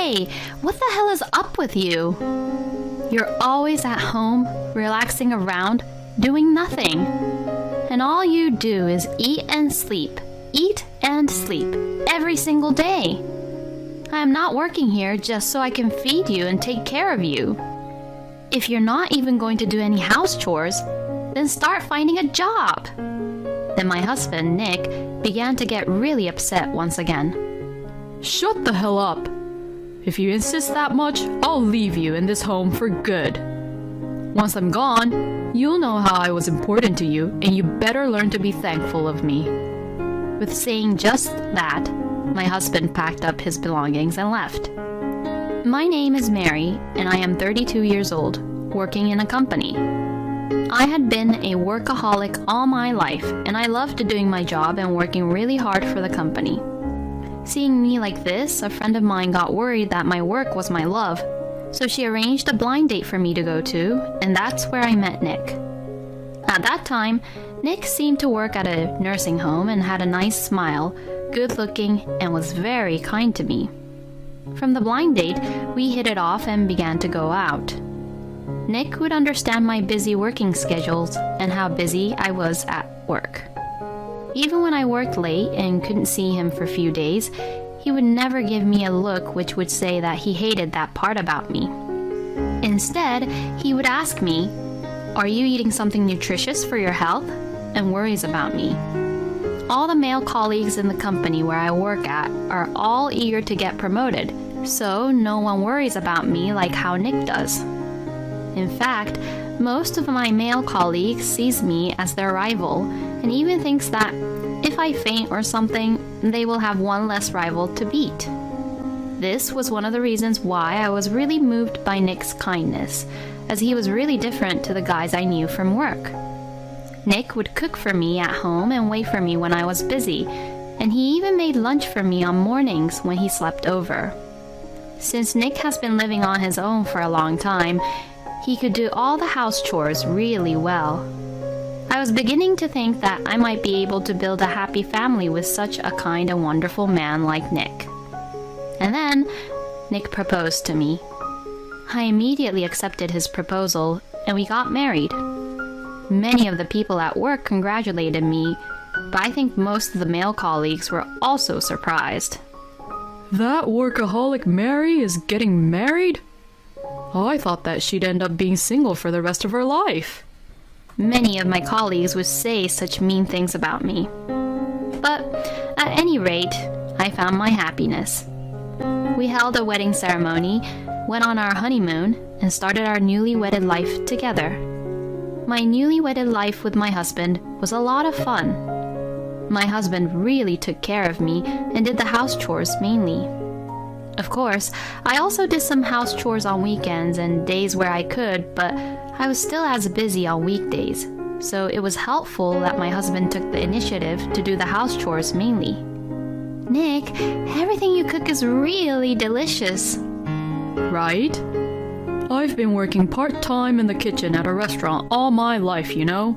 Hey, what the hell is up with you? You're always at home, relaxing around, doing nothing. And all you do is eat and sleep every single day. I am not working here just so I can feed you and take care of you. If you're not even going to do any house chores, then start finding a job. Then my husband, Nick, began to get really upset once again. Shut the hell up. If you insist that much, I'll leave you in this home for good. Once I'm gone, you'll know how I was important to you, and you better learn to be thankful of me. With saying just that, my husband packed up his belongings and left. My name is Mary, and I am 32 years old, working in a company. I had been a workaholic all my life, and I loved doing my job and working really hard for the company. Seeing me like this, a friend of mine got worried that my work was my love, so she arranged a blind date for me to go to, and that's where I met Nick. At that time, Nick seemed to work at a nursing home and had a nice smile, good looking, and was very kind to me. From the blind date, we hit it off and began to go out. Nick would understand my busy working schedules and how busy I was at work. Even when I worked late and couldn't see him for a few days, he would never give me a look which would say that he hated that part about me. Instead, he would ask me, "Are you eating something nutritious for your health?" and worries about me. All the male colleagues in the company where I work at are all eager to get promoted, so no one worries about me like how Nick does. In fact, most of my male colleagues sees me as their rival and even thinks that if I faint or something, they will have one less rival to beat. This was one of the reasons why I was really moved by Nick's kindness, as he was really different to the guys I knew from work. Nick would cook for me at home and wait for me when I was busy, and he even made lunch for me on mornings when he slept over. Since Nick has been living on his own for a long time, he could do all the house chores really well. I was beginning to think that I might be able to build a happy family with such a kind and wonderful man like Nick. And then, Nick proposed to me. I immediately accepted his proposal, and we got married. Many of the people at work congratulated me, but I think most of the male colleagues were also surprised. That workaholic Mary is getting married? I thought that she'd end up being single for the rest of her life. Many of my colleagues would say such mean things about me. But at any rate, I found my happiness. We held a wedding ceremony, went on our honeymoon, and started our newly wedded life together. My newly wedded life with my husband was a lot of fun. My husband really took care of me and did the house chores mainly. Of course, I also did some house chores on weekends and days where I could, but I was still as busy on weekdays, so it was helpful that my husband took the initiative to do the house chores mainly. Nick, everything you cook is really delicious. Right? I've been working part-time in the kitchen at a restaurant all my life, you know.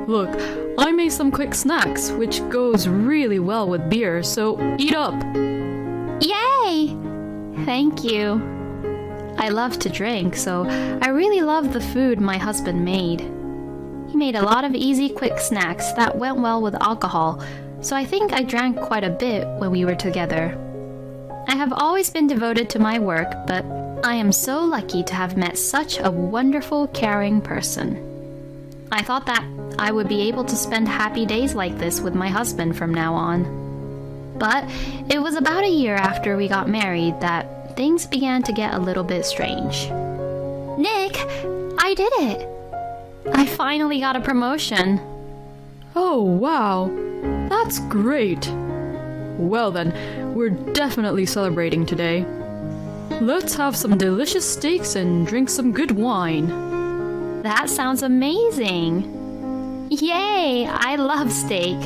Look, I made some quick snacks, which goes really well with beer, so eat up. Yay! Thank you. I love to drink, so I really love the food my husband made. He made a lot of easy, quick snacks that went well with alcohol, so I think I drank quite a bit when we were together. I have always been devoted to my work, but I am so lucky to have met such a wonderful, caring person. I thought that I would be able to spend happy days like this with my husband from now on. But it was about a year after we got married that things began to get a little bit strange. Nick, I did it! I finally got a promotion. Oh, wow. That's great. Well then, we're definitely celebrating today. Let's have some delicious steaks and drink some good wine. That sounds amazing! Yay! I love steak.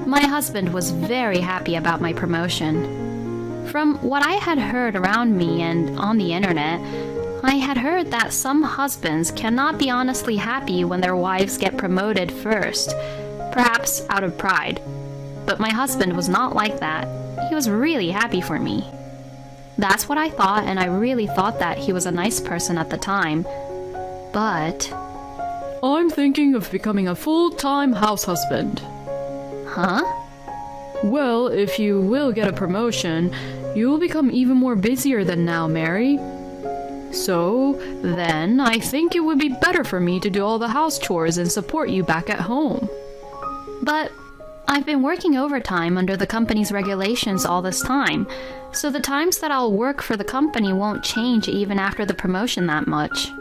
My husband was very happy about my promotion. From what I had heard around me and on the internet, I had heard that some husbands cannot be honestly happy when their wives get promoted first, perhaps out of pride. But my husband was not like that. He was really happy for me. That's what I thought, and I really thought that he was a nice person at the time. But... I'm thinking of becoming a full-time house husband. Huh? Well, if you will get a promotion, you will become even more busier than now, Mary. So, then, I think it would be better for me to do all the house chores and support you back at home. But I've been working overtime under the company's regulations all this time, so the times that I'll work for the company won't change even after the promotion that much.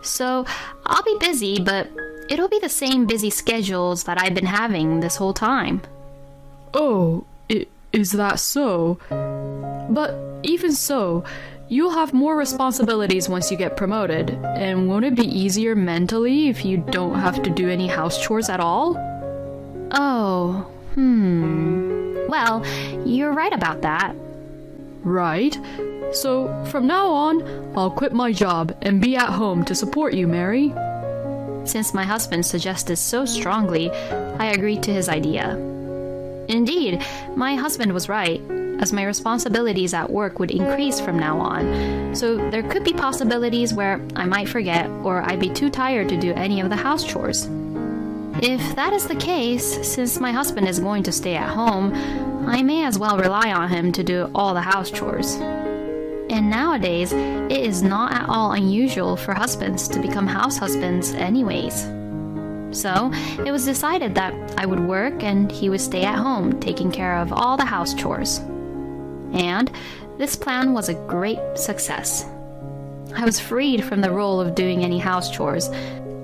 So, I'll be busy, but it'll be the same busy schedules that I've been having this whole time. Oh, is that so? But even so, you'll have more responsibilities once you get promoted, and won't it be easier mentally if you don't have to do any house chores at all? Oh, Well, you're right about that. Right. So, from now on, I'll quit my job and be at home to support you, Mary. Since my husband suggested so strongly, I agreed to his idea. Indeed, my husband was right, as my responsibilities at work would increase from now on, so there could be possibilities where I might forget or I'd be too tired to do any of the house chores. If that is the case, since my husband is going to stay at home, I may as well rely on him to do all the house chores. And nowadays, it is not at all unusual for husbands to become house husbands anyways. So, it was decided that I would work and he would stay at home taking care of all the house chores. And this plan was a great success. I was freed from the role of doing any house chores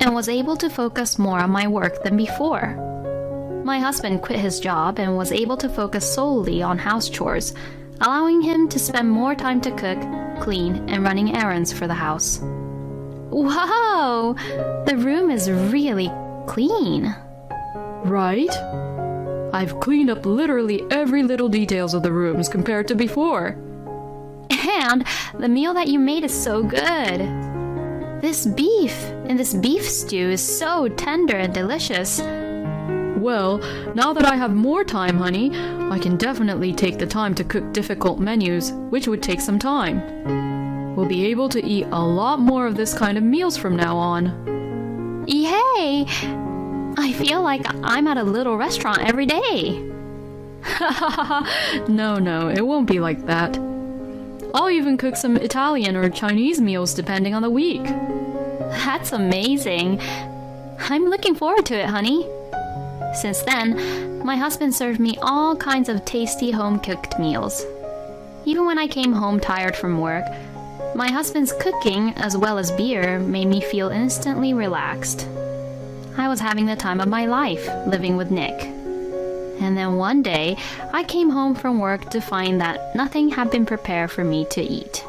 and was able to focus more on my work than before. My husband quit his job and was able to focus solely on house chores, allowing him to spend more time to cook, clean, and running errands for the house. Whoa! The room is really clean. Right? I've cleaned up literally every little details of the rooms compared to before. And the meal that you made is so good. This beef in this beef stew is so tender and delicious. Well, now that I have more time, honey, I can definitely take the time to cook difficult menus, which would take some time. We'll be able to eat a lot more of this kind of meals from now on. Yay! I feel like I'm at a little restaurant every day. No, it won't be like that. I'll even cook some Italian or Chinese meals depending on the week. That's amazing. I'm looking forward to it, honey. Since then, my husband served me all kinds of tasty home-cooked meals. Even when I came home tired from work, my husband's cooking as well as beer made me feel instantly relaxed. I was having the time of my life living with Nick. And then one day, I came home from work to find that nothing had been prepared for me to eat.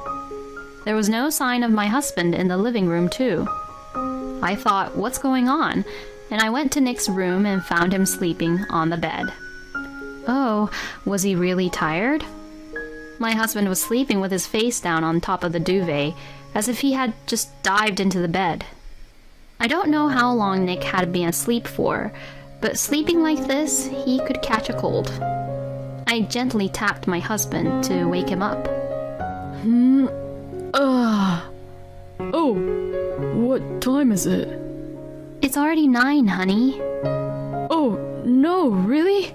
There was no sign of my husband in the living room, too. I thought, what's going on? And I went to Nick's room and found him sleeping on the bed. Oh, was he really tired? My husband was sleeping with his face down on top of the duvet, as if he had just dived into the bed. I don't know how long Nick had been asleep for, but sleeping like this, he could catch a cold. I gently tapped my husband to wake him up. Oh, what time is it? It's already 9, honey. Oh, no, really?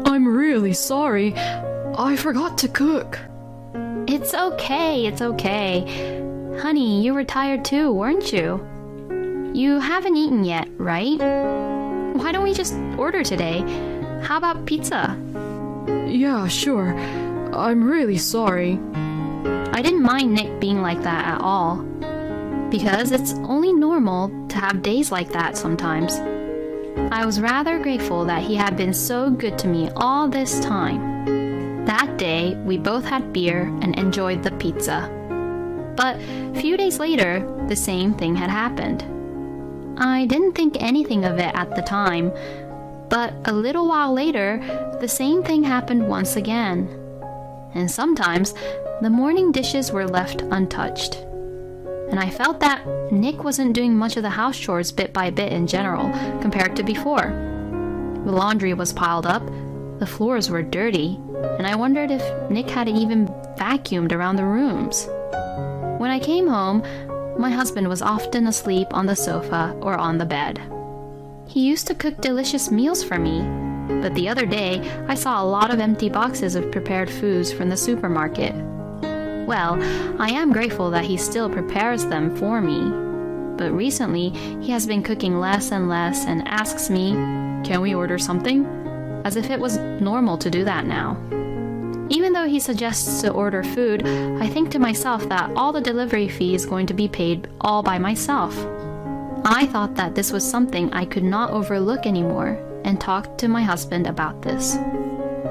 I'm really sorry. I forgot to cook. It's okay. Honey, you were tired too, weren't you? You haven't eaten yet, right? Why don't we just order today? How about pizza? Yeah, sure. I'm really sorry. I didn't mind Nick being like that at all, because it's only normal to have days like that sometimes. I was rather grateful that he had been so good to me all this time. That day, we both had beer and enjoyed the pizza. But a few days later, the same thing had happened. I didn't think anything of it at the time, but a little while later, the same thing happened once again. And sometimes, the morning dishes were left untouched. And I felt that Nick wasn't doing much of the house chores bit by bit in general, compared to before. The laundry was piled up, the floors were dirty, and I wondered if Nick had even vacuumed around the rooms. When I came home, my husband was often asleep on the sofa or on the bed. He used to cook delicious meals for me, but the other day I saw a lot of empty boxes of prepared foods from the supermarket. Well, I am grateful that he still prepares them for me, but recently he has been cooking less and less and asks me, "Can we order something?" as if it was normal to do that now. Even though he suggests to order food, I think to myself that all the delivery fee is going to be paid all by myself. I thought that this was something I could not overlook anymore and talked to my husband about this.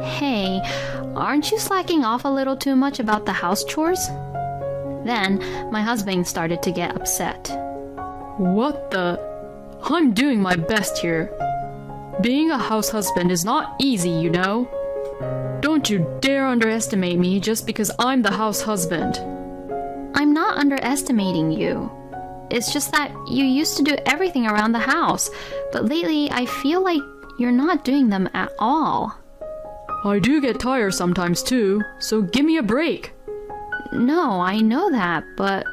"Hey, aren't you slacking off a little too much about the house chores?" Then my husband started to get upset. What the? I'm doing my best here. Being a house husband is not easy, you know. Don't you dare underestimate me just because I'm the house husband. "I'm not underestimating you. It's just that you used to do everything around the house, but lately I feel like you're not doing them at all." I do get tired sometimes too, so give me a break. No, I know that, but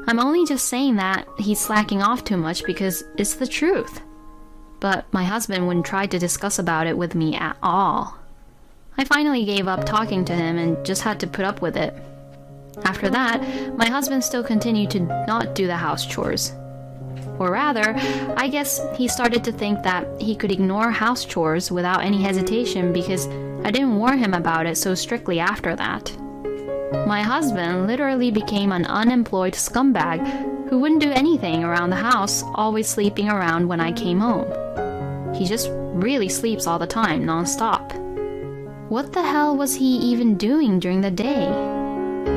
I'm only just saying that he's slacking off too much because it's the truth. But my husband wouldn't try to discuss about it with me at all. I finally gave up talking to him and just had to put up with it. After that, my husband still continued to not do the house chores. Or rather, I guess he started to think that he could ignore house chores without any hesitation because I didn't warn him about it so strictly after that. My husband literally became an unemployed scumbag who wouldn't do anything around the house, always sleeping around when I came home. He just really sleeps all the time, non-stop. What the hell was he even doing during the day?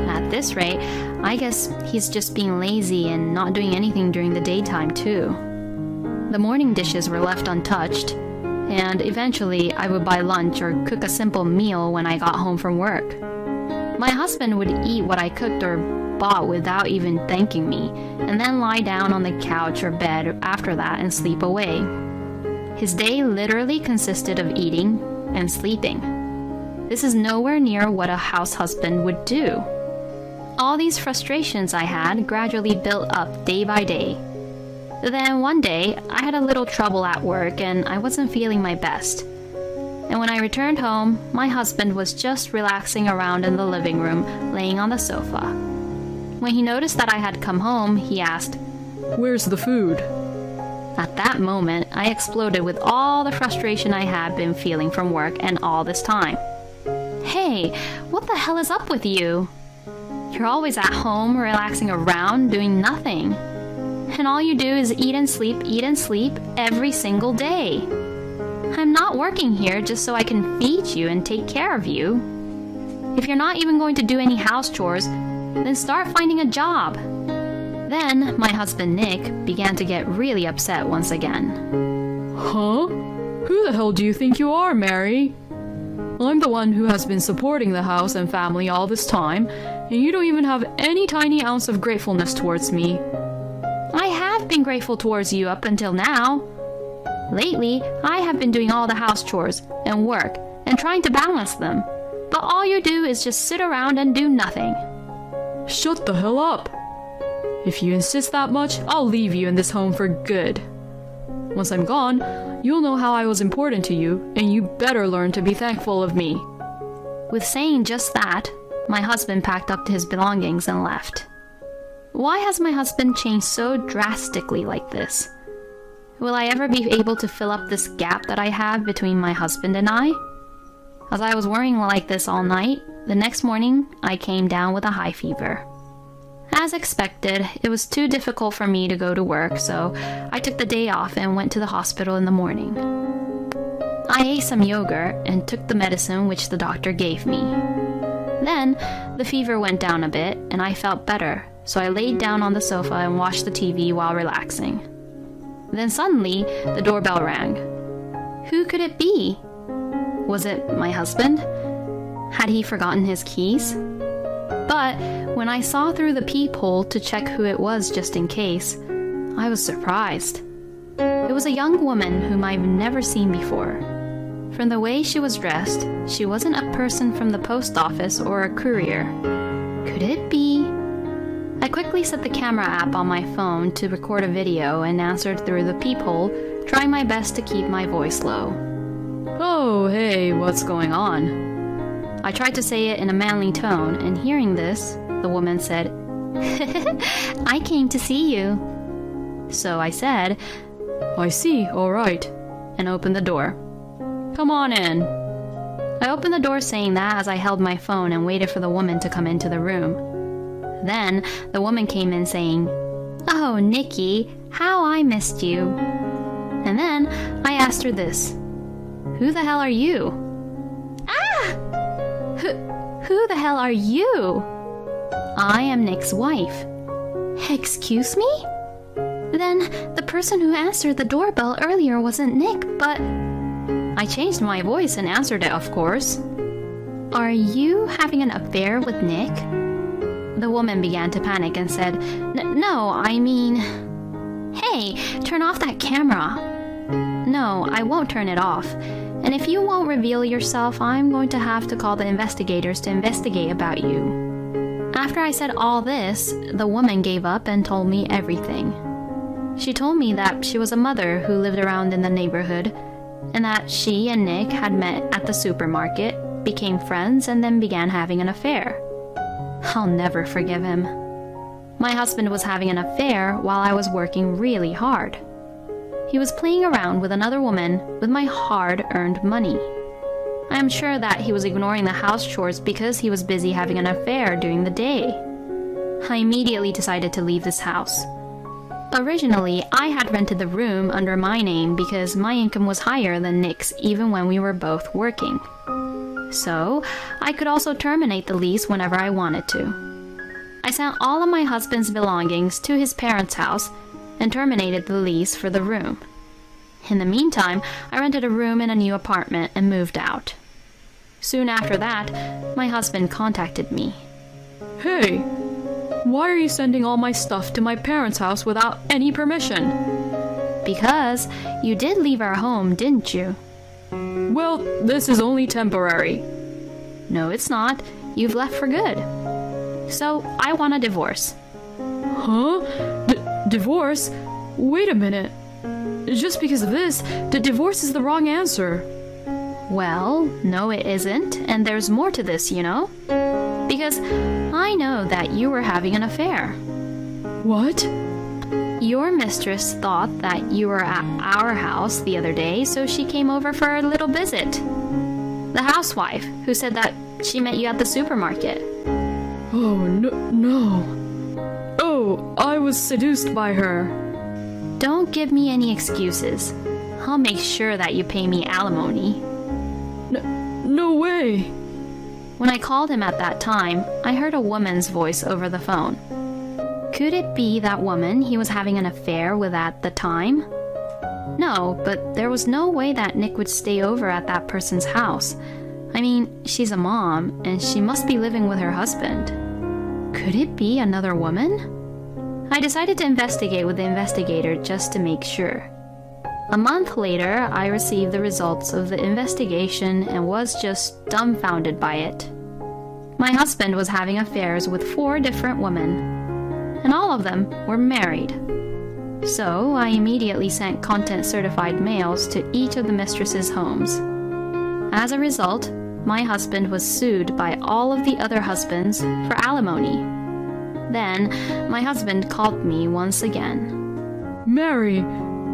At this rate, I guess he's just being lazy and not doing anything during the daytime too. The morning dishes were left untouched, and eventually I would buy lunch or cook a simple meal when I got home from work. My husband would eat what I cooked or bought without even thanking me, and then lie down on the couch or bed after that and sleep away. His day literally consisted of eating and sleeping. This is nowhere near what a house husband would do. All these frustrations I had gradually built up day by day. Then one day, I had a little trouble at work and I wasn't feeling my best. And when I returned home, my husband was just relaxing around in the living room, laying on the sofa. When he noticed that I had come home, he asked, "Where's the food?" At that moment, I exploded with all the frustration I had been feeling from work and all this time. "Hey, what the hell is up with you? You're always at home, relaxing around, doing nothing. And all you do is eat and sleep every single day. I'm not working here just so I can feed you and take care of you. If you're not even going to do any house chores, then start finding a job." Then my husband Nick began to get really upset once again. Huh? Who the hell do you think you are, Mary? I'm the one who has been supporting the house and family all this time, and you don't even have any tiny ounce of gratefulness towards me. I have been grateful towards you up until now. Lately, I have been doing all the house chores and work and trying to balance them, but all you do is just sit around and do nothing. Shut the hell up! If you insist that much, I'll leave you in this home for good. Once I'm gone, you'll know how I was important to you, and you better learn to be thankful of me. With saying just that, my husband packed up his belongings and left. Why has my husband changed so drastically like this? Will I ever be able to fill up this gap that I have between my husband and I? As I was worrying like this all night, the next morning I came down with a high fever. As expected, it was too difficult for me to go to work, so I took the day off and went to the hospital in the morning. I ate some yogurt and took the medicine which the doctor gave me. Then, the fever went down a bit and I felt better, so I laid down on the sofa and watched the TV while relaxing. Then suddenly, the doorbell rang. Who could it be? Was it my husband? Had he forgotten his keys? But when I saw through the peephole to check who it was just in case, I was surprised. It was a young woman whom I've never seen before. From the way she was dressed, she wasn't a person from the post office or a courier. Could it be? I quickly set the camera app on my phone to record a video and answered through the peephole, trying my best to keep my voice low. Oh, hey, what's going on? I tried to say it in a manly tone, and hearing this, the woman said, I came to see you. So I said, I see, all right, and opened the door. Come on in. I opened the door saying that as I held my phone and waited for the woman to come into the room. Then the woman came in saying, Oh, Nikki, how I missed you. And then I asked her this. Who the hell are you? Ah! Who the hell are you? I am Nick's wife. Excuse me? Then the person who answered the doorbell earlier wasn't Nick, but... I changed my voice and answered it, of course. Are you having an affair with Nick? The woman began to panic and said, No, I mean... Hey, turn off that camera. No, I won't turn it off. And if you won't reveal yourself, I'm going to have to call the investigators to investigate about you. After I said all this, the woman gave up and told me everything. She told me that she was a mother who lived around in the neighborhood, and that she and Nick had met at the supermarket, became friends, and then began having an affair. I'll never forgive him. My husband was having an affair while I was working really hard. He was playing around with another woman with my hard-earned money. I am sure that he was ignoring the house chores because he was busy having an affair during the day. I immediately decided to leave this house. Originally, I had rented the room under my name because my income was higher than Nick's even when we were both working. So, I could also terminate the lease whenever I wanted to. I sent all of my husband's belongings to his parents' house and terminated the lease for the room. In the meantime, I rented a room in a new apartment and moved out. Soon after that, my husband contacted me. Hey, why are you sending all my stuff to my parents' house without any permission? Because you did leave our home, didn't you? Well, this is only temporary. No, it's not. You've left for good. So, I want a divorce. Huh? Divorce? Wait a minute. Just because of this, the divorce is the wrong answer. Well, no it isn't, and there's more to this, you know? Because I know that you were having an affair. What? Your mistress thought that you were at our house the other day, so she came over for a little visit. The housewife, who said that she met you at the supermarket. Oh, no. Oh, I was seduced by her. Don't give me any excuses. I'll make sure that you pay me alimony. No way. When I called him at that time, I heard a woman's voice over the phone. Could it be that woman he was having an affair with at the time? No, but there was no way that Nick would stay over at that person's house. I mean, she's a mom, and she must be living with her husband. Could it be another woman? I decided to investigate with the investigator just to make sure. A month later, I received the results of the investigation and was just dumbfounded by it. My husband was having affairs with 4 different women, and all of them were married. So I immediately sent content-certified mails to each of the mistresses' homes. As a result, my husband was sued by all of the other husbands for alimony. Then, my husband called me once again. Mary,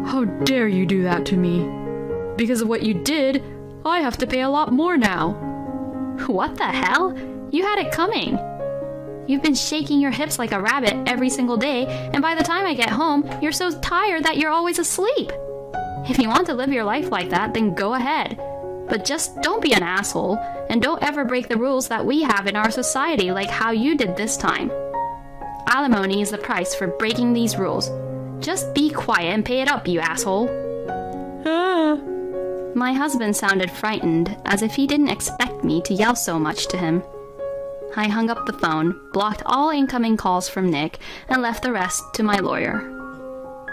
how dare you do that to me? Because of what you did, I have to pay a lot more now. What the hell? You had it coming. You've been shaking your hips like a rabbit every single day, and by the time I get home, you're so tired that you're always asleep. If you want to live your life like that, then go ahead. But just don't be an asshole, and don't ever break the rules that we have in our society like how you did this time. Alimony is the price for breaking these rules. Just be quiet and pay it up, you asshole. Ah. My husband sounded frightened, as if he didn't expect me to yell so much to him. I hung up the phone, blocked all incoming calls from Nick, and left the rest to my lawyer.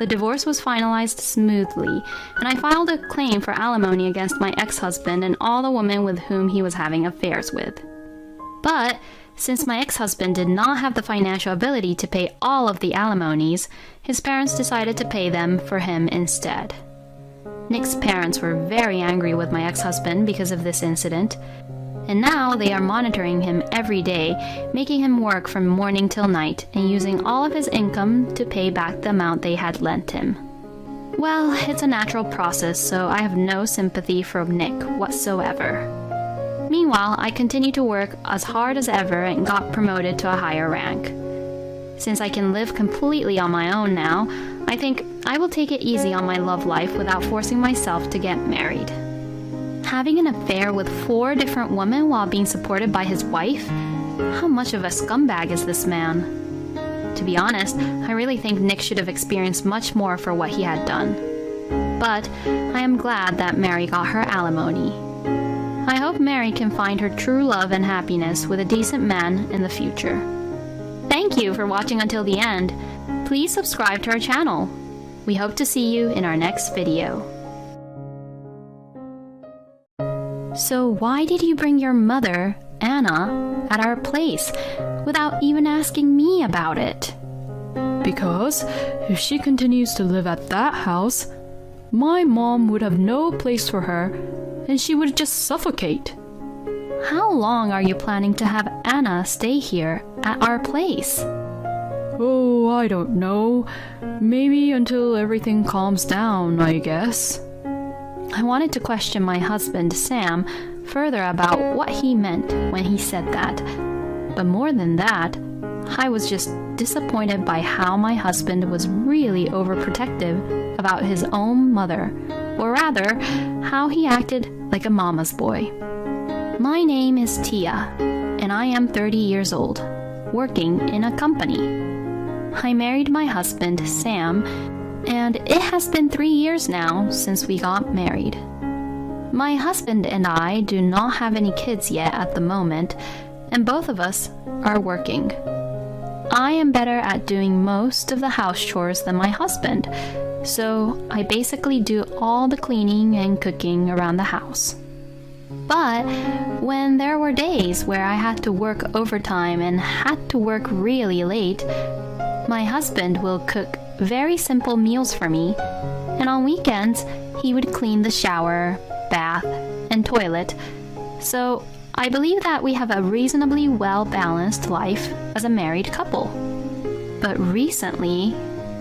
the divorce was finalized smoothly, and I filed a claim for alimony against my ex-husband and all the women with whom he was having affairs with. But since my ex-husband did not have the financial ability to pay all of the alimonies, his parents decided to pay them for him instead. Nick's parents were very angry with my ex-husband because of this incident, and now they are monitoring him every day, making him work from morning till night and using all of his income to pay back the amount they had lent him. Well, it's a natural process, so I have no sympathy for Nick whatsoever. Meanwhile, I continued to work as hard as ever and got promoted to a higher rank. Since I can live completely on my own now, I think I will take it easy on my love life without forcing myself to get married. Having an affair with 4 different women while being supported by his wife? How much of a scumbag is this man? To be honest, I really think Nick should have experienced much more for what he had done. But I am glad that Mary got her alimony. I hope Mary can find her true love and happiness with a decent man in the future. Thank you for watching until the end. Please subscribe to our channel. We hope to see you in our next video. So why did you bring your mother, Anna, at our place without even asking me about it? Because if she continues to live at that house, my mom would have no place for her and she would just suffocate. How long are you planning to have Anna stay here at our place? Oh, I don't know. Maybe until everything calms down, I guess. I wanted to question my husband, Sam, further about what he meant when he said that. But more than that, I was just disappointed by how my husband was really overprotective about his own mother, or rather, how he acted like a mama's boy. My name is Tia, and I am 30 years old, working in a company. I married my husband, Sam, and it has been 3 years now since we got married. My husband and I do not have any kids yet at the moment, and both of us are working. I am better at doing most of the house chores than my husband, so I basically do all the cleaning and cooking around the house. But when there were days where I had to work overtime and had to work really late, my husband will cook very simple meals for me, and on weekends he would clean the shower, bath, and toilet. So I believe that we have a reasonably well-balanced life as a married couple. But recently,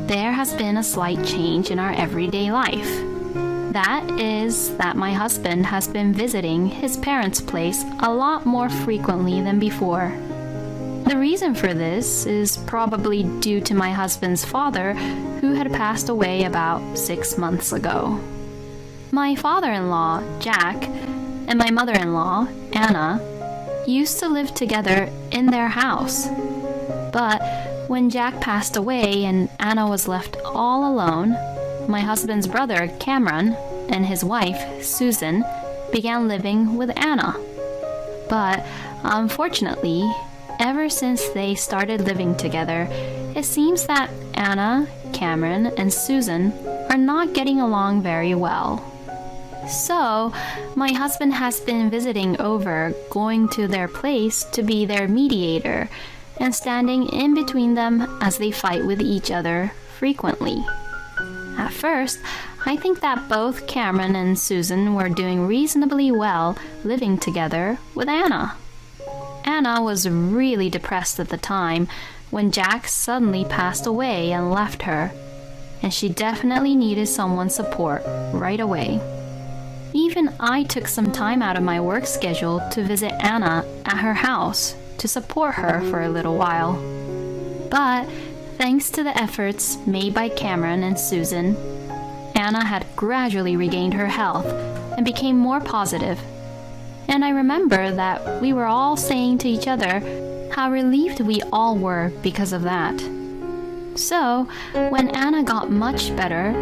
there has been a slight change in our everyday life. That is that my husband has been visiting his parents' place a lot more frequently than before. The reason for this is probably due to my husband's father, who had passed away about 6 months ago. My father-in-law, Jack, and my mother-in-law, Anna, used to live together in their house. But when Jack passed away and Anna was left all alone, my husband's brother, Cameron, and his wife, Susan, began living with Anna. But unfortunately, ever since they started living together, it seems that Anna, Cameron, and Susan are not getting along very well. So, my husband has been visiting over, going to their place to be their mediator, and standing in between them as they fight with each other frequently. At first, I think that both Cameron and Susan were doing reasonably well living together with Anna. Anna was really depressed at the time when Jack suddenly passed away and left her, and she definitely needed someone's support right away. Even I took some time out of my work schedule to visit Anna at her house to support her for a little while. But thanks to the efforts made by Cameron and Susan, Anna had gradually regained her health and became more positive. And I remember that we were all saying to each other how relieved we all were because of that. So, when Anna got much better,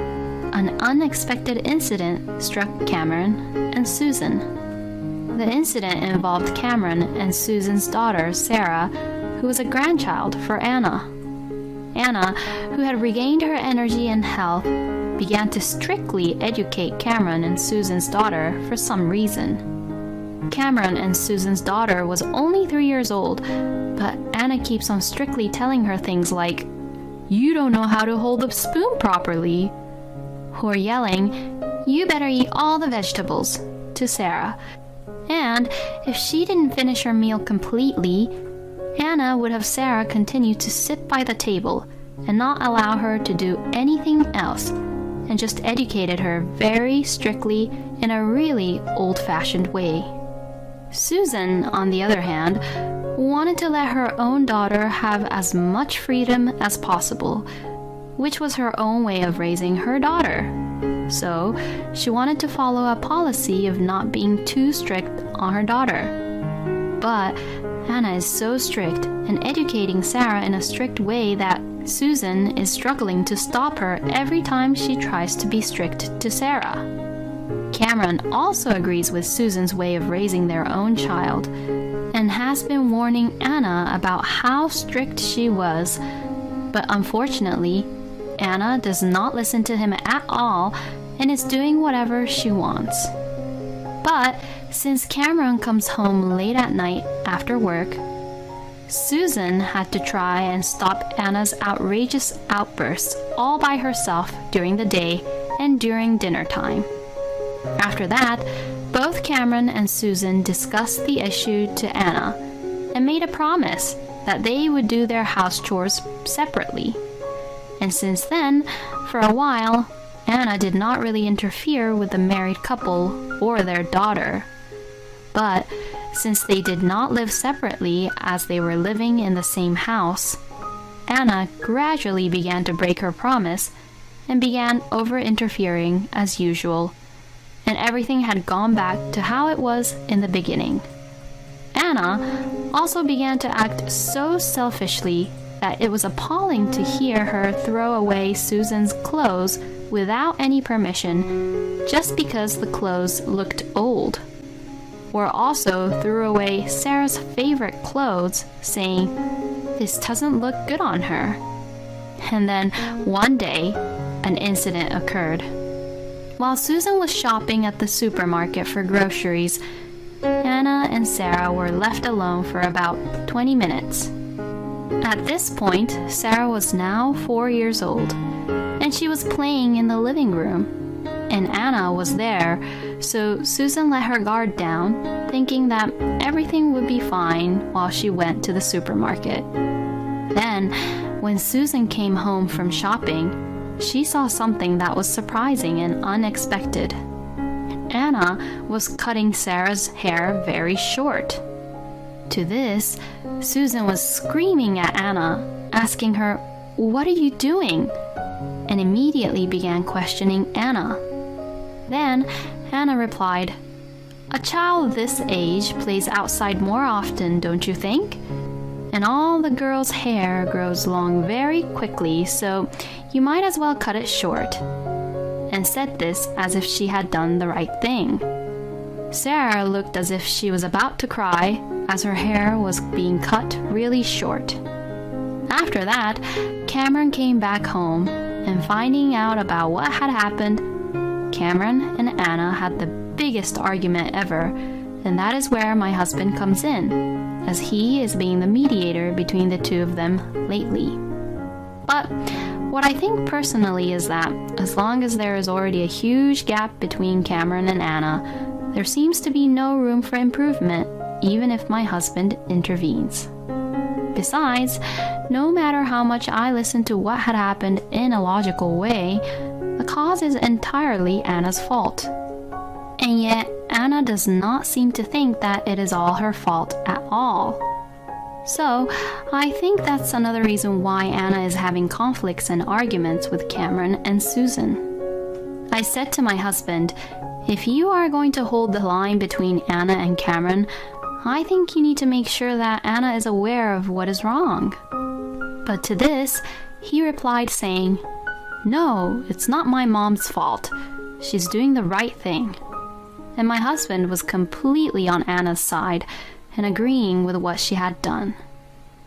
an unexpected incident struck Cameron and Susan. The incident involved Cameron and Susan's daughter, Sarah, who was a grandchild for Anna. Anna, who had regained her energy and health, began to strictly educate Cameron and Susan's daughter for some reason. Cameron and Susan's daughter was only 3 years old, but Anna keeps on strictly telling her things like, "You don't know how to hold a spoon properly," or yelling, "You better eat all the vegetables," to Sarah. And if she didn't finish her meal completely, Anna would have Sarah continue to sit by the table and not allow her to do anything else, and just educated her very strictly in a really old-fashioned way. Susan, on the other hand, wanted to let her own daughter have as much freedom as possible, which was her own way of raising her daughter. So, she wanted to follow a policy of not being too strict on her daughter. But Anna is so strict and educating Sarah in a strict way that Susan is struggling to stop her every time she tries to be strict to Sarah. Cameron also agrees with Susan's way of raising their own child and has been warning Anna about how strict she was, but unfortunately, Anna does not listen to him at all and is doing whatever she wants. But since Cameron comes home late at night after work, Susan had to try and stop Anna's outrageous outbursts all by herself during the day and during dinner time. After that, both Cameron and Susan discussed the issue to Anna and made a promise that they would do their house chores separately. And since then, for a while, Anna did not really interfere with the married couple or their daughter. But since they did not live separately as they were living in the same house, Anna gradually began to break her promise and began over-interfering as usual, and everything had gone back to how it was in the beginning. Anna also began to act so selfishly that it was appalling to hear her throw away Susan's clothes without any permission just because the clothes looked old. Or also threw away Sarah's favorite clothes, saying, "This doesn't look good on her." And then one day, an incident occurred. While Susan was shopping at the supermarket for groceries, Anna and Sarah were left alone for about 20 minutes. At this point, Sarah was now 4 years old, and she was playing in the living room. And Anna was there, so Susan let her guard down, thinking that everything would be fine while she went to the supermarket. Then, when Susan came home from shopping, she saw something that was surprising and unexpected. Anna was cutting Sarah's hair very short. To this, Susan was screaming at Anna, asking her, "What are you doing?" and immediately began questioning Anna. Then Anna replied, "A child this age plays outside more often, don't you think? And all the girls' hair grows long very quickly, so you might as well cut it short," and said this as if she had done the right thing. Sarah looked as if she was about to cry as her hair was being cut really short. After that, Cameron came back home, and finding out about what had happened, Cameron and Anna had the biggest argument ever, and that is where my husband comes in, as he is being the mediator between the two of them lately. But what I think personally is that as long as there is already a huge gap between Cameron and Anna, there seems to be no room for improvement, even if my husband intervenes. Besides, no matter how much I listen to what had happened in a logical way, the cause is entirely Anna's fault. And yet, Anna does not seem to think that it is all her fault at all. So, I think that's another reason why Anna is having conflicts and arguments with Cameron and Susan. I said to my husband, "If you are going to hold the line between Anna and Cameron, I think you need to make sure that Anna is aware of what is wrong." But to this, he replied saying, "No, it's not my mom's fault. She's doing the right thing." And my husband was completely on Anna's side and agreeing with what she had done.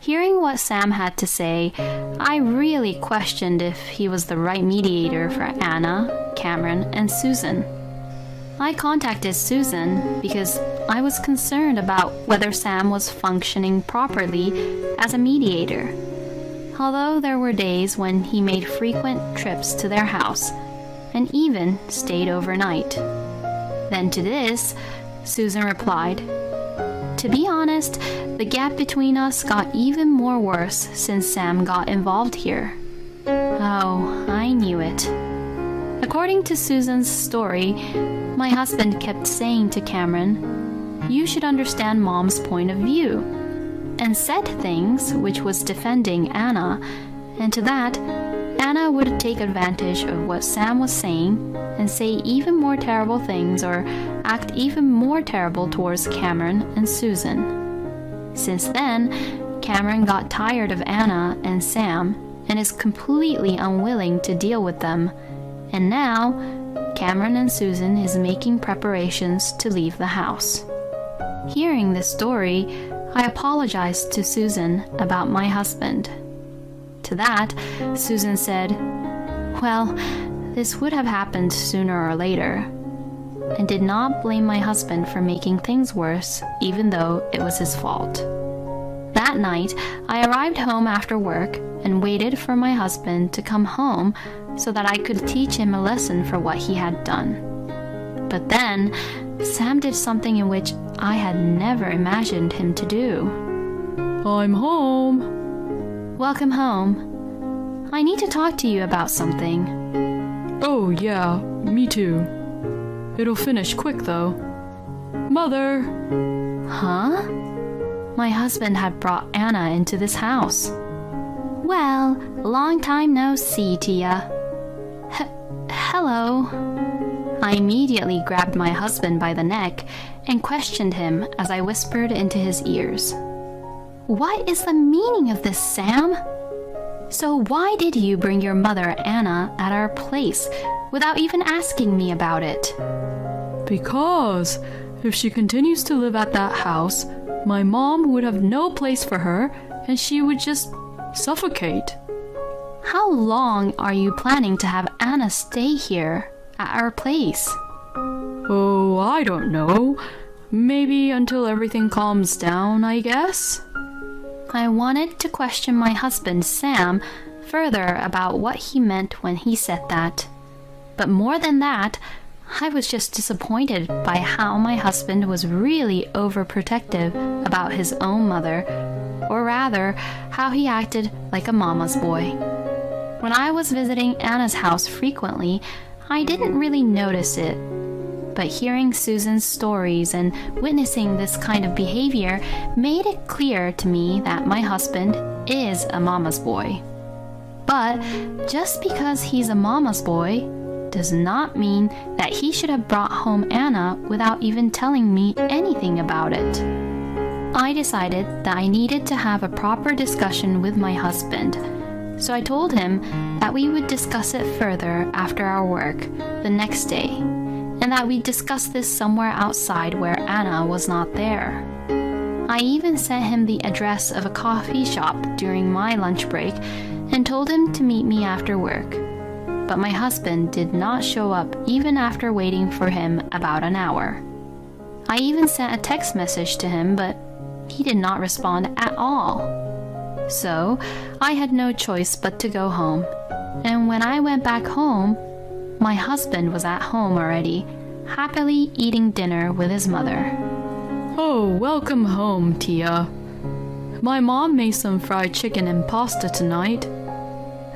Hearing what Sam had to say, I really questioned if he was the right mediator for Anna, Cameron, and Susan. I contacted Susan because I was concerned about whether Sam was functioning properly as a mediator, although there were days when he made frequent trips to their house and even stayed overnight. Then to this, Susan replied, "To be honest, the gap between us got even more worse since Sam got involved here." Oh, I knew it. According to Susan's story, my husband kept saying to Cameron, "You should understand Mom's point of view," and said things which was defending Anna, and to that, Anna would take advantage of what Sam was saying and say even more terrible things or act even more terrible towards Cameron and Susan. Since then, Cameron got tired of Anna and Sam and is completely unwilling to deal with them, and now Cameron and Susan is making preparations to leave the house. Hearing this story, I apologized to Susan about my husband. To that, Susan said, "Well, this would have happened sooner or later," and did not blame my husband for making things worse, even though it was his fault. That night, I arrived home after work and waited for my husband to come home so that I could teach him a lesson for what he had done. But then, Sam did something in which I had never imagined him to do. I'm home. "Welcome home. I need to talk to you about something." Oh, yeah, me too. It'll finish quick, though. Mother! Huh? My husband had brought Anna into this house. "Well, long time no see, Tia." Hello." I immediately grabbed my husband by the neck and questioned him as I whispered into his ears. "What is the meaning of this, Sam? So why did you bring your mother, Anna, at our place without even asking me about it?" Because if she continues to live at that house, my mom would have no place for her and she would just suffocate. "How long are you planning to have Anna stay here at our place?" Oh, I don't know. Maybe until everything calms down, I guess. I wanted to question my husband, Sam, further about what he meant when he said that. But more than that, I was just disappointed by how my husband was really overprotective about his own mother, or rather, how he acted like a mama's boy. When I was visiting Anna's house frequently, I didn't really notice it. But hearing Susan's stories and witnessing this kind of behavior made it clear to me that my husband is a mama's boy. But just because he's a mama's boy does not mean that he should have brought home Anna without even telling me anything about it. I decided that I needed to have a proper discussion with my husband, so I told him that we would discuss it further after our work the next day, and that we'd discuss this somewhere outside where Anna was not there. I even sent him the address of a coffee shop during my lunch break and told him to meet me after work. But my husband did not show up even after waiting for him about an hour. I even sent a text message to him, but he did not respond at all. So I had no choice but to go home. And when I went back home, my husband was at home already, happily eating dinner with his mother. Oh, welcome home, Tia. My mom made some fried chicken and pasta tonight.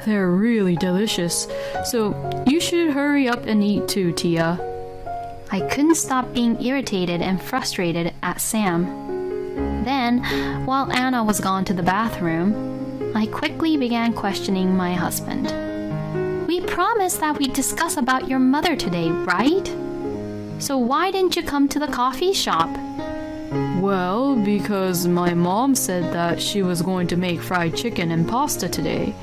They're really delicious, so you should hurry up and eat too, Tia. I couldn't stop being irritated and frustrated at Sam. Then, while Anna was gone to the bathroom, I quickly began questioning my husband. "We promised that we'd discuss about your mother today, right? So why didn't you come to the coffee shop?" Well, because my mom said that she was going to make fried chicken and pasta today.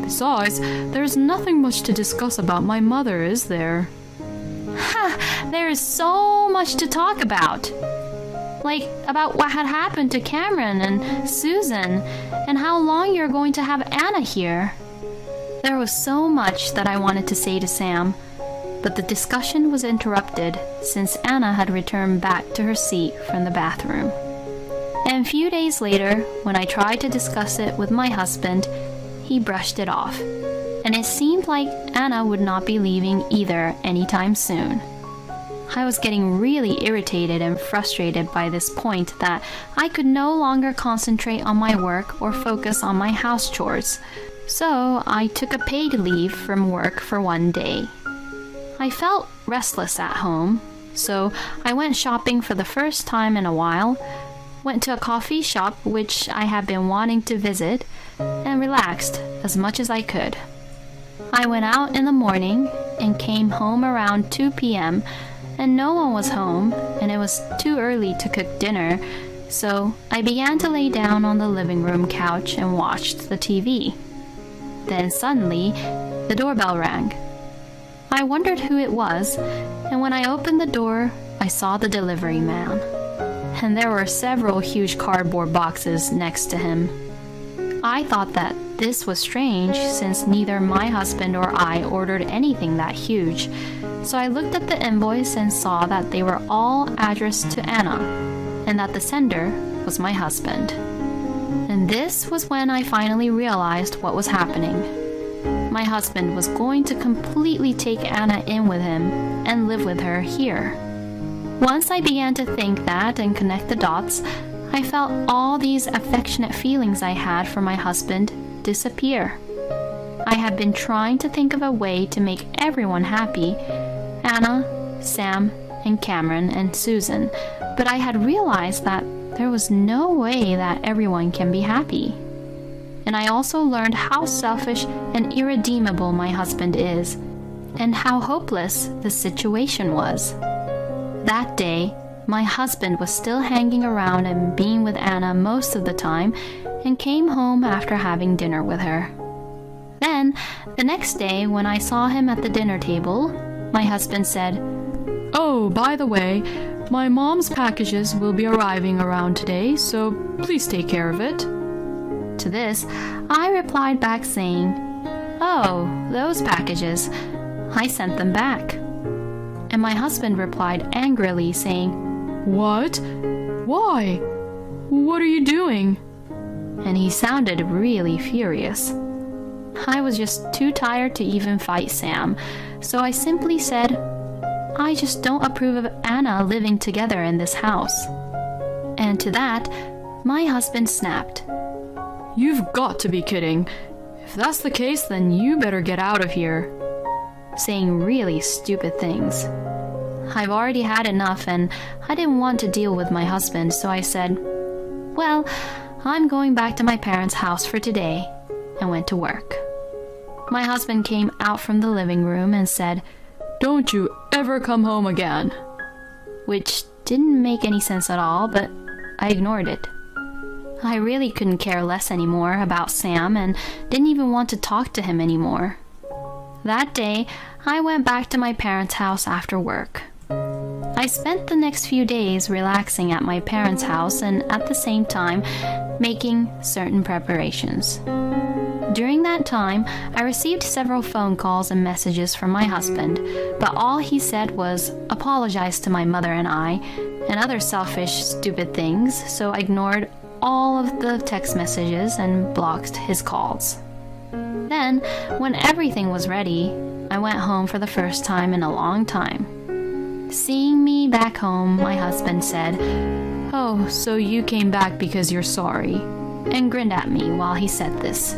Besides, there's nothing much to discuss about my mother, is there? Ha! There is so much to talk about. Like about what had happened to Cameron and Susan, and how long you're going to have Anna here. There was so much that I wanted to say to Sam, but the discussion was interrupted since Anna had returned back to her seat from the bathroom. And a few days later, when I tried to discuss it with my husband, he brushed it off, and it seemed like Anna would not be leaving either anytime soon. I was getting really irritated and frustrated by this point that I could no longer concentrate on my work or focus on my house chores, so I took a paid leave from work for one day. I felt restless at home, so I went shopping for the first time in a while, went to a coffee shop which I had been wanting to visit, and relaxed as much as I could. I went out in the morning and came home around 2 p.m., and no one was home, and it was too early to cook dinner, so I began to lay down on the living room couch and watched the TV. Then suddenly, the doorbell rang. I wondered who it was, and when I opened the door, I saw the delivery man. And there were several huge cardboard boxes next to him. I thought that this was strange since neither my husband or I ordered anything that huge, so I looked at the invoice and saw that they were all addressed to Anna, and that the sender was my husband. And this was when I finally realized what was happening. My husband was going to completely take Anna in with him and live with her here. Once I began to think that and connect the dots, I felt all these affectionate feelings I had for my husband disappear. I had been trying to think of a way to make everyone happy, Anna, Sam, and Cameron, and Susan, but I had realized that there was no way that everyone can be happy. And I also learned how selfish and irredeemable my husband is, and how hopeless the situation was. That day, my husband was still hanging around and being with Anna most of the time, and came home after having dinner with her. Then, the next day, when I saw him at the dinner table, my husband said, "Oh, by the way, my mom's packages will be arriving around today, so please take care of it." To this, I replied back saying, "Oh, those packages. I sent them back." And my husband replied angrily saying, "What? Why? What are you doing?" And he sounded really furious. I was just too tired to even fight Sam, so I simply said, "I just don't approve of Anna living together in this house." And to that, my husband snapped. "You've got to be kidding. If that's the case, then you better get out of here," saying really stupid things. I've already had enough and I didn't want to deal with my husband, so I said, "Well, I'm going back to my parents' house for today," and went to work. My husband came out from the living room and said, "Don't you ever come home again," which didn't make any sense at all, but I ignored it. I really couldn't care less anymore about Sam and didn't even want to talk to him anymore. That day, I went back to my parents' house after work. I spent the next few days relaxing at my parents' house and at the same time making certain preparations. During that time, I received several phone calls and messages from my husband, but all he said was apologize to my mother and I, and other selfish, stupid things, so I ignored all of the text messages and blocked his calls. Then, when everything was ready, I went home for the first time in a long time. Seeing me back home, my husband said, "Oh, so you came back because you're sorry," and grinned at me while he said this.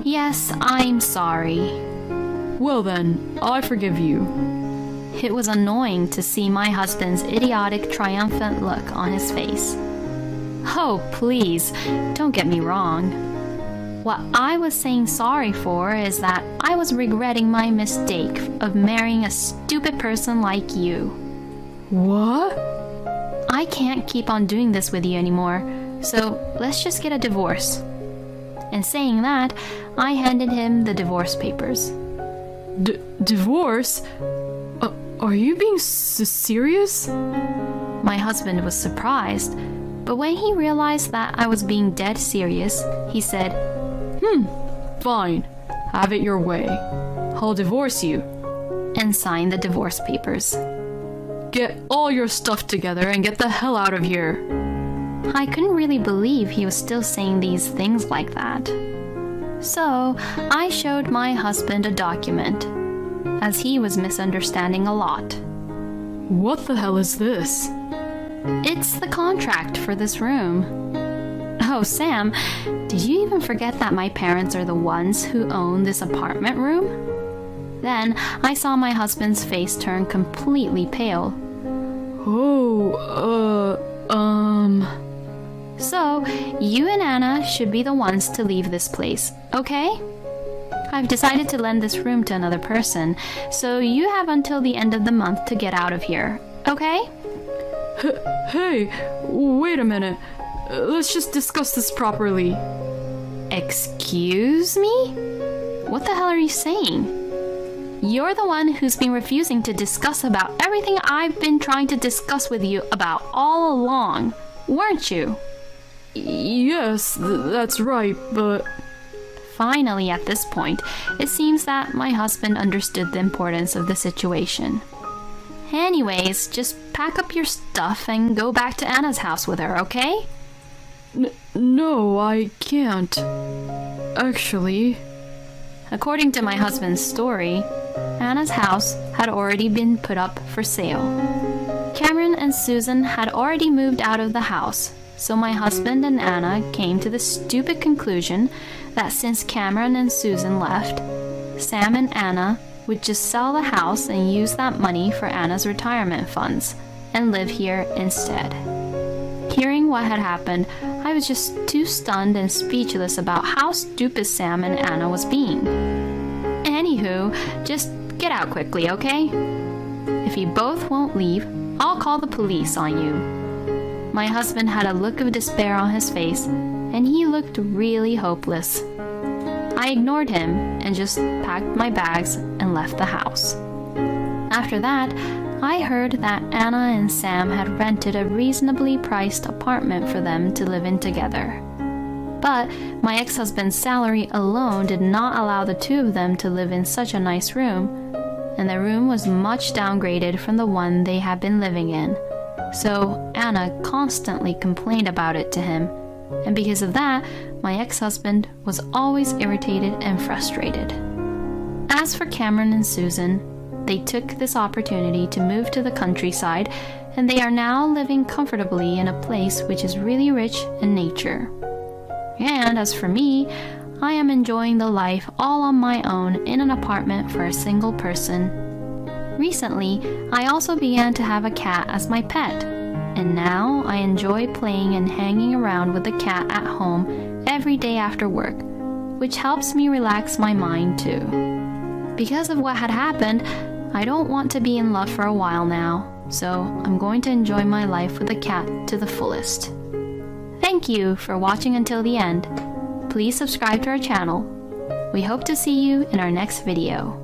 "Yes, I'm sorry." "Well then, I forgive you." It was annoying to see my husband's idiotic, triumphant look on his face. Oh, please, don't get me wrong. What I was saying sorry for is that I was regretting my mistake of marrying a stupid person like you. What? I can't keep on doing this with you anymore, so let's just get a divorce. And saying that, I handed him the divorce papers. Divorce? Are you being serious? my husband was surprised, but when he realized that I was being dead serious, he said, Fine. Have it your way. I'll divorce you. and signed the divorce papers. Get all your stuff together and get the hell out of here. I couldn't really believe he was still saying these things like that. So, I showed my husband a document, as he was misunderstanding a lot. What the hell is this? It's the contract for this room. Oh, Sam, did you even forget that my parents are the ones who own this apartment room? Then I saw my husband's face turn completely pale. So, you and Anna should be the ones to leave this place, okay? I've decided to lend this room to another person, so you have until the end of the month to get out of here, okay? Hey, wait a minute. Let's just discuss this properly. Excuse me? What the hell are you saying? You're the one who's been refusing to discuss about everything I've been trying to discuss with you about all along, weren't you? Yes, that's right, but... Finally, at this point, it seems that my husband understood the importance of the situation. Anyways, just pack up your stuff and go back to Anna's house with her, okay? No, I can't. Actually... According to my husband's story, Anna's house had already been put up for sale. Cameron and Susan had already moved out of the house, so my husband and Anna came to the stupid conclusion that since Cameron and Susan left, Sam and Anna would just sell the house and use that money for Anna's retirement funds and live here instead. Hearing what had happened, I was just too stunned and speechless about how stupid Sam and Anna was being. Anywho, just get out quickly, okay? If you both won't leave, I'll call the police on you. My husband had a look of despair on his face, and he looked really hopeless. I ignored him and just packed my bags and left the house. After that, I heard that Anna and Sam had rented a reasonably priced apartment for them to live in together. But my ex-husband's salary alone did not allow the two of them to live in such a nice room, and the room was much downgraded from the one they had been living in. So Anna constantly complained about it to him, and because of that, my ex-husband was always irritated and frustrated. As for Cameron and Susan, they took this opportunity to move to the countryside, and they are now living comfortably in a place which is really rich in nature. And as for me, I am enjoying the life all on my own in an apartment for a single person. Recently, I also began to have a cat as my pet, and now I enjoy playing and hanging around with the cat at home every day after work, which helps me relax my mind too. Because of what had happened, I don't want to be in love for a while now, so I'm going to enjoy my life with the cat to the fullest. Thank you for watching until the end. Please subscribe to our channel. We hope to see you in our next video.